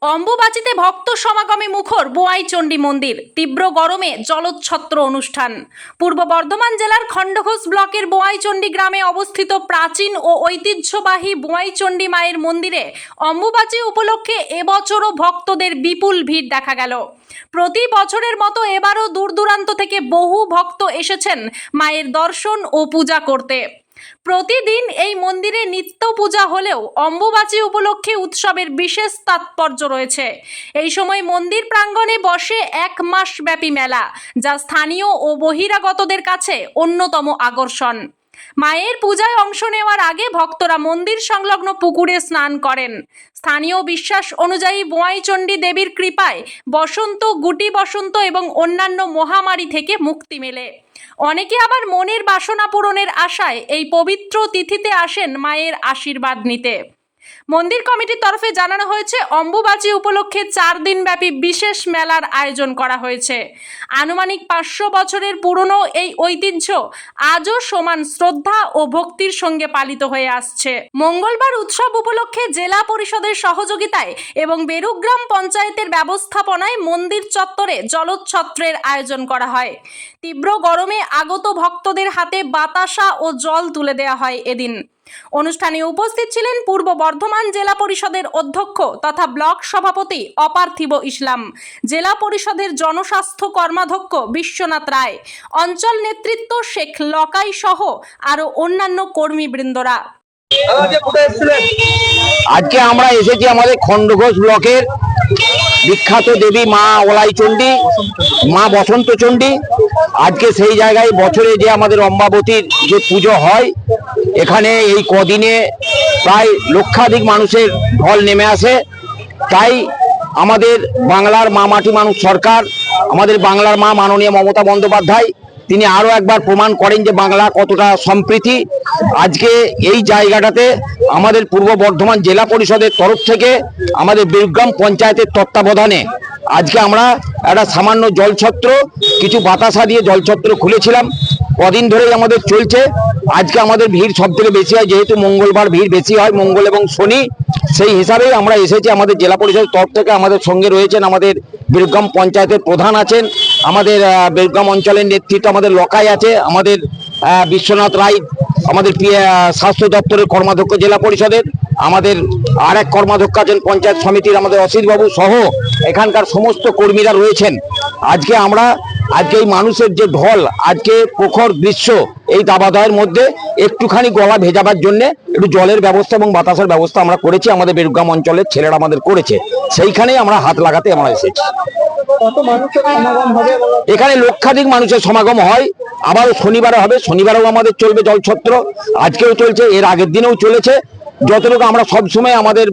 অম্বুবাচীতে ভক্ত সমাগমে মুখর বোয়াই চণ্ডী মন্দির। তীব্র গরমে জলোচ্ছত্র অনুষ্ঠান। পূর্ব বর্ধমান জেলার খণ্ডঘোষ ব্লকের বোয়াই চণ্ডী গ্রামে অবস্থিত প্রাচীন ও ঐতিহ্যবাহী বোয়াই চণ্ডী মায়ের মন্দিরে অম্বুবাচী উপলক্ষে এবছরও ভক্তদের বিপুল ভিড় দেখা গেল। প্রতি বছরের মতো এবারও দূর দূরান্ত থেকে বহু ভক্ত এসেছেন মায়ের দর্শন ও পূজা করতে। প্রতিদিন এই মন্দিরে নিত্য পূজা হলেও অম্বুবাচী উপলক্ষে উৎসবের বিশেষ তাৎপর্য রয়েছে। এই সময় মন্দির প্রাঙ্গণে বসে 1 মাস ব্যাপী মেলা, যা স্থানীয় ও বহিরাগতদের কাছে অন্যতম আকর্ষণ। মায়ের পূজায় অংশ নেওয়ার আগে ভক্তরা মন্দির সংলগ্ন পুকুরে স্নান করেন। স্থানীয় বিশ্বাস অনুযায়ী বোয়াই চণ্ডী দেবীর কৃপায় বসন্ত, গুটি বসন্ত এবং অন্যান্য মহামারী থেকে মুক্তি মেলে। অনেকে আবার মনের বাসনা পূরণের আশায় এই পবিত্র তিথিতে আসেন মায়ের আশীর্বাদ নিতে। মন্দির কমিটির তরফে জানানো হয়েছে, অম্বুবাচী উপলক্ষে 4 দিন ব্যাপী বিশেষ মেলার আয়োজন করা হয়েছে। আনুমানিক 500 বছরের পুরনো এই ঐতিহ্য আজও সমান শ্রদ্ধা ও ভক্তির সঙ্গে পালিত হয়ে আসছে। মঙ্গলবার উৎসব উপলক্ষে জেলা পরিষদের সহযোগিতায় এবং বেরুগ্রাম পঞ্চায়েতের ব্যবস্থাপনায় মন্দির চত্বরে জলোচ্ছত্রের আয়োজন করা হয়। তীব্র গরমে আগত ভক্তদের হাতে বাতাসা ও জল তুলে দেওয়া হয় এদিন। অনুষ্ঠানে উপস্থিত ছিলেন পূর্ব বর্ধমান জেলা পরিষদের অধ্যক্ষ তথা ব্লক সভাপতি অপার্থিব ইসলাম, জেলা পরিষদের জনস্বাস্থ্য কর্মাধ্যক্ষ বিশ্বনাথ রায়, অঞ্চল নেতৃত্ব শেখ লকাই সহ আরো অন্যান্য কর্মীবৃন্দরা। আজকে আমরা এসেছি আমাদের খণ্ডঘোষ ব্লকের বিখ্যাত দেবী মা ওলাই চণ্ডী, মা বসন্ত চণ্ডী। আজকে সেই জায়গায় বছরে যে আমাদের অম্বাবতীর যে পুজো হয়, এখানে এই কদিনে প্রায় লক্ষাধিক মানুষের ঢল নেমে আসে। তাই আমাদের বাংলার মা মাটি মানুষ সরকার, আমাদের বাংলার মা মাননীয় মমতা বন্দ্যোপাধ্যায়, তিনি আরো একবার প্রমাণ করেন যে বাংলা কতটা সম্প্রীতি। আজকে এই জায়গাটাতে আমাদের পূর্ব বর্ধমান জেলা পরিষদের তরফ থেকে আমাদের বেরুগ্রাম পঞ্চায়েতের তত্ত্বাবধানে আজকে আমরা একটা সামান্য জলছত্র, কিছু বাতাসা দিয়ে জলছত্র খুলেছিলাম। কদিন ধরেই আমাদের চলছে। আজকে আমাদের ভিড় সব থেকে বেশি হয়, যেহেতু মঙ্গলবার ভিড় বেশি হয়, মঙ্গল এবং শনি, সেই হিসাবেই আমরা এসেছি। আমাদের জেলা পরিষদের তরফ থেকে আমাদের সঙ্গে রয়েছেন আমাদের বেরুগ্রাম পঞ্চায়েতের প্রধান আছেন, আমাদের বেরুগ্রাম অঞ্চলের নেতৃত্ব আমাদের লকাই আছে, আমাদের বিশ্বনাথ রায়, আমাদের স্বাস্থ্য দপ্তরের কর্মাধ্যক্ষ জেলা পরিষদের, আমাদের আরেক কর্মাধ্যক্ষ আছেন পঞ্চায়েত সমিতির আমাদের অসিতবাবু সহ এখানকার সমস্ত কর্মীরা রয়েছেন। আজকে আমরা এই মানুষের যে ঢল, আজকে প্রখর গ্রীষ্ম, এই দাবাদায়ের মধ্যে একটুখানি গলা ভেজাবার জন্য একটু জলের ব্যবস্থা এবং বাতাসের ব্যবস্থা আমরা করেছি, আমাদের বেরুগ্রাম অঞ্চলের ছেলেরা আমাদের করেছে। সেইখানেই আমরা হাত লাগাতে আমরা এসেছি। এখানে লক্ষাধিক মানুষের সমাগম হয়। আবারও শনিবারে হবে, শনিবারেও আমাদের চলবে জলছত্র, আজকেও চলছে, এর আগের দিনেও চলেছে। যতটুকু আমরা সবসময় আমাদের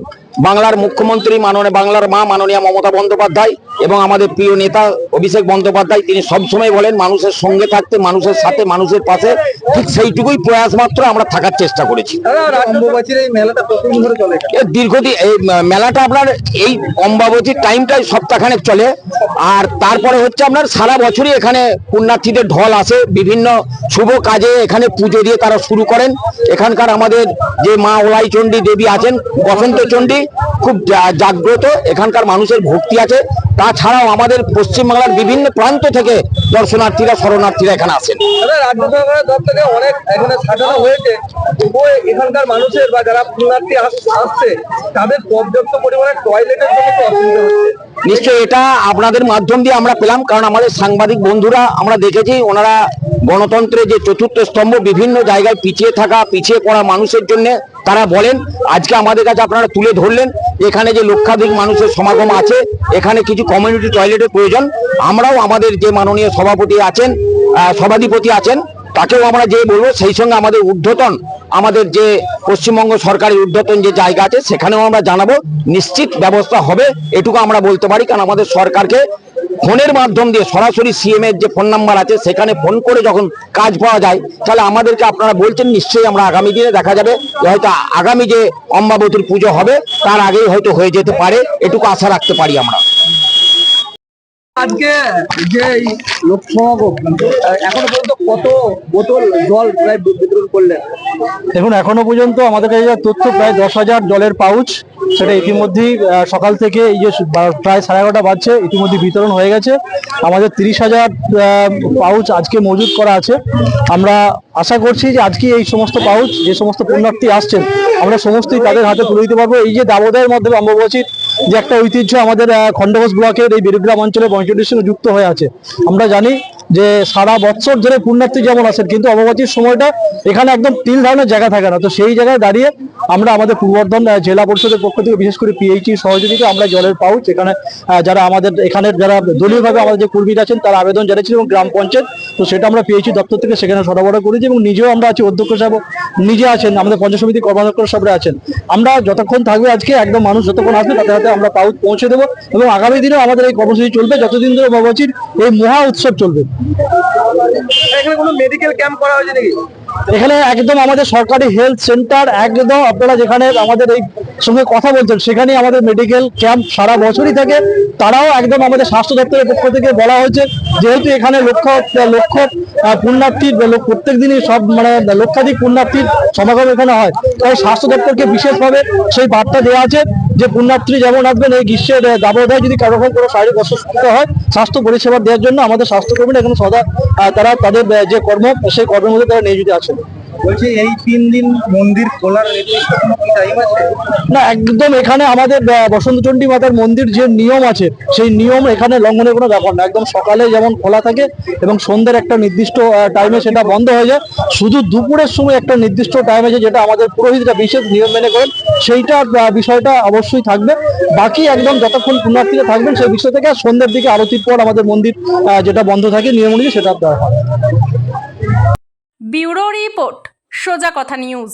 বাংলার মুখ্যমন্ত্রী বাংলার মা মাননীয় মমতা বন্দ্যোপাধ্যায় এবং আমাদের প্রিয় নেতা অভিষেক বন্দ্যোপাধ্যায়, তিনি সবসময় বলেন মানুষের সঙ্গে থাকতে, মানুষের সাথে, মানুষের পাশে। ঠিক সেইটুকুই প্রয়াস মাত্র আমরা থাকার চেষ্টা করেছি। দীর্ঘদিন এই মেলাটা আপনার এই অম্বাবতীর টাইমটাই সপ্তাহখানেক চলে। আর তারপরে হচ্ছে আপনার সারা বছরই এখানে পুণ্যার্থীদের ঢল আসে। বিভিন্ন শুভ কাজে এখানে পুজো দিয়ে তারা শুরু করেন। এখানকার আমাদের যে মা ওলাই চণ্ডী দেবী আছেন, বসন্ত চণ্ডী, খুব জাগ্রত, এখানকার মানুষের ভক্তি আছে। তাছাড়াও আমাদের পশ্চিমবাংলার বিভিন্ন প্রান্ত থেকে দর্শনার্থীরা, শরণার্থীরা এখানে আসেন। রাজ্য সরকারের তরফ থেকে অনেক এখানে সাজানো হয়েছে, তবুও এখানকার মানুষের বা যারা পুণ্যার্থী আসছে তাদের পর্যাপ্ত পরিমাণে টয়লেটের জন্য অসুবিধা হচ্ছে। নিশ্চয়ই এটা আপনাদের মাধ্যম দিয়ে আমরা পেলাম, কারণ আমাদের সাংবাদিক বন্ধুরা আমরা দেখেছি, ওনারা গণতন্ত্রের যে চতুর্থ স্তম্ভ, বিভিন্ন জায়গায় পিছিয়ে পড়া মানুষের জন্য তারা বলেন। আজকে আমাদের কাছে আপনারা তুলে ধরলেন এখানে যে লক্ষাধিক মানুষের সমাগম আছে, এখানে কিছু কমিউনিটি টয়লেটের প্রয়োজন। আমরাও আমাদের যে মাননীয় সভাধিপতি আছেন তাকেও আমরা যে বলবো, সেই সঙ্গে আমাদের ঊর্ধ্বতন, আমাদের যে পশ্চিমবঙ্গ সরকারের ঊর্ধ্বতন যে জায়গা আছে সেখানেও আমরা জানাবো, নিশ্চিত ব্যবস্থা হবে, এটুকু আমরা বলতে পারি। কারণ আমাদের সরকারকে ফোনের মাধ্যম দিয়ে সরাসরি সিএম এর যে ফোন নাম্বার আছে সেখানে ফোন করে যখন কাজ পাওয়া যায়, তাহলে আমাদেরকে আপনারা বলছেন, নিশ্চয়ই আমরা আগামী দিনে দেখা যাবে হয়তো আগামী যে অম্বাবতীর পুজো হবে তার আগেই হয়তো হয়ে যেতে পারে, এটুকু আশা রাখতে পারি আমরা। আজকে যে এই লোক সমাগম এখনো পর্যন্ত কত বোতল জল প্রায় বিতরণ করলেন? দেখুন, এখনো পর্যন্ত আমাদের কাছে যা তথ্য, প্রায় 10,000 জলের পাউচ, সেটা ইতিমধ্যেই সকাল থেকে এই যে প্রায় 11:30 বাজছে ইতিমধ্যে বিতরণ হয়ে গেছে। আমাদের 30,000 পাউচ আজকে মজুত করা আছে। আমরা আশা করছি যে আজকে এই সমস্ত পাউচ যে সমস্ত পুণ্যার্থী আসছেন, আমরা সমস্তই তাদের হাতে তুলে দিতে পারবো। এই যে দামোদরের মাধ্যমে অম্বুবাচীর যে একটা ঐতিহ্য আমাদের খণ্ডঘোষ ব্লকের এই বীরগ্রাম অঞ্চলে বঞ্চনের সঙ্গে যুক্ত হয়ে আছে। আমরা জানি যে সারা বছর ধরে পুণ্যার্থী যেমন আসেন, কিন্তু অম্বুবাচীর সময়টা এখানে একদম তিল ধারণের জায়গা থাকে না। তো সেই জায়গায় দাঁড়িয়ে আমরা আমাদের পূর্ব বর্ধমান জেলা পরিষদের পক্ষ থেকে বিশেষ করে পিএইচি সহযোগিতা আমরা জলের পাউচ এখানে যারা আমাদের এখানের যারা দলীয়ভাবে আমাদের যে কর্মীরা আছেন তারা আবেদন জানিয়েছিল এবং গ্রাম পঞ্চায়েত, তো সেটা আমরা পিএইচি দপ্তর থেকে সেখানে সরবরাহ করেছি এবং নিজেও আমরা আছি, অধ্যক্ষ সাহেব নিজে আছেন, আমাদের পঞ্চায়েত সমিতি কর্মাধ্যক্ষ সবাই আছেন। আমরা যতক্ষণ থাকবে আজকে একদম মানুষ যতক্ষণ আসবে তাদের হাতে আমরা পাউচ পৌঁছে দেবো এবং আগামী দিনেও আমাদের এই কর্মসূচি চলবে যতদিন ধরে অম্বুবাচীর এই মহা উৎসব চলবে। এখানে কোনো মেডিকেল ক্যাম্প করা হয়েছে নাকি? এখানে একদম আমাদের সরকারি হেলথ সেন্টার, একদম আপনারা যেখানে আমাদের এই সঙ্গে কথা বলছেন সেখানে আমাদের মেডিকেল ক্যাম্প সারা বছরই থাকে। তারাও একদম আমাদের স্বাস্থ্য দপ্তরের পক্ষ থেকে বলা হয়েছে, যেহেতু এখানে লক্ষ লক্ষ পুণ্যার্থীর প্রত্যেক দিনই সব মানে লক্ষাধিক পুণ্যার্থীর সমাগম এখানে হয়, তাই স্বাস্থ্য দপ্তরকে বিশেষভাবে সেই বার্তা দেওয়া আছে যে পুণ্যার্থী যেমন আসবেন এই গ্রীষ্মের দাবদাহে যদি কারো রকম কোনো শারীরিক অসুস্থতা হয়, স্বাস্থ্য পরিষেবা দেওয়ার জন্য আমাদের স্বাস্থ্যকর্মীরা এখানে সদা তারা তাদের যে কর্ম সেই কর্মের মধ্যে তারা নিয়োজিত আছেন। বলছি এই 3 দিন মন্দির খোলার নির্দিষ্ট কোনো টাইম আছে? না, একদম এখানে আমাদের বসন্তচণ্ডী মাতার মন্দির যে নিয়ম আছে সেই নিয়ম এখানে লঙ্ঘনের কোনো ব্যাপার না। একদম সকালে যেমন খোলা থাকে এবং সন্ধ্যের একটা নির্দিষ্ট টাইমে সেটা বন্ধ হয়ে যায়। শুধু দুপুরের সময় একটা নির্দিষ্ট টাইম আছে যেটা আমাদের পুরোহিতরা বিশেষ নিয়ম মেনে করেন, সেইটা বিষয়টা অবশ্যই থাকবে। বাকি একদম যতক্ষণ পুণ্যার্থীরা থাকবেন সেই বিষয় থেকে সন্ধ্যের দিকে আরতির পর আমাদের মন্দির যেটা বন্ধ থাকে নিয়ম অনুযায়ী সেটা দেওয়া হয়। ব্যুরো রিপোর্ট, সোজা কথা নিউজ।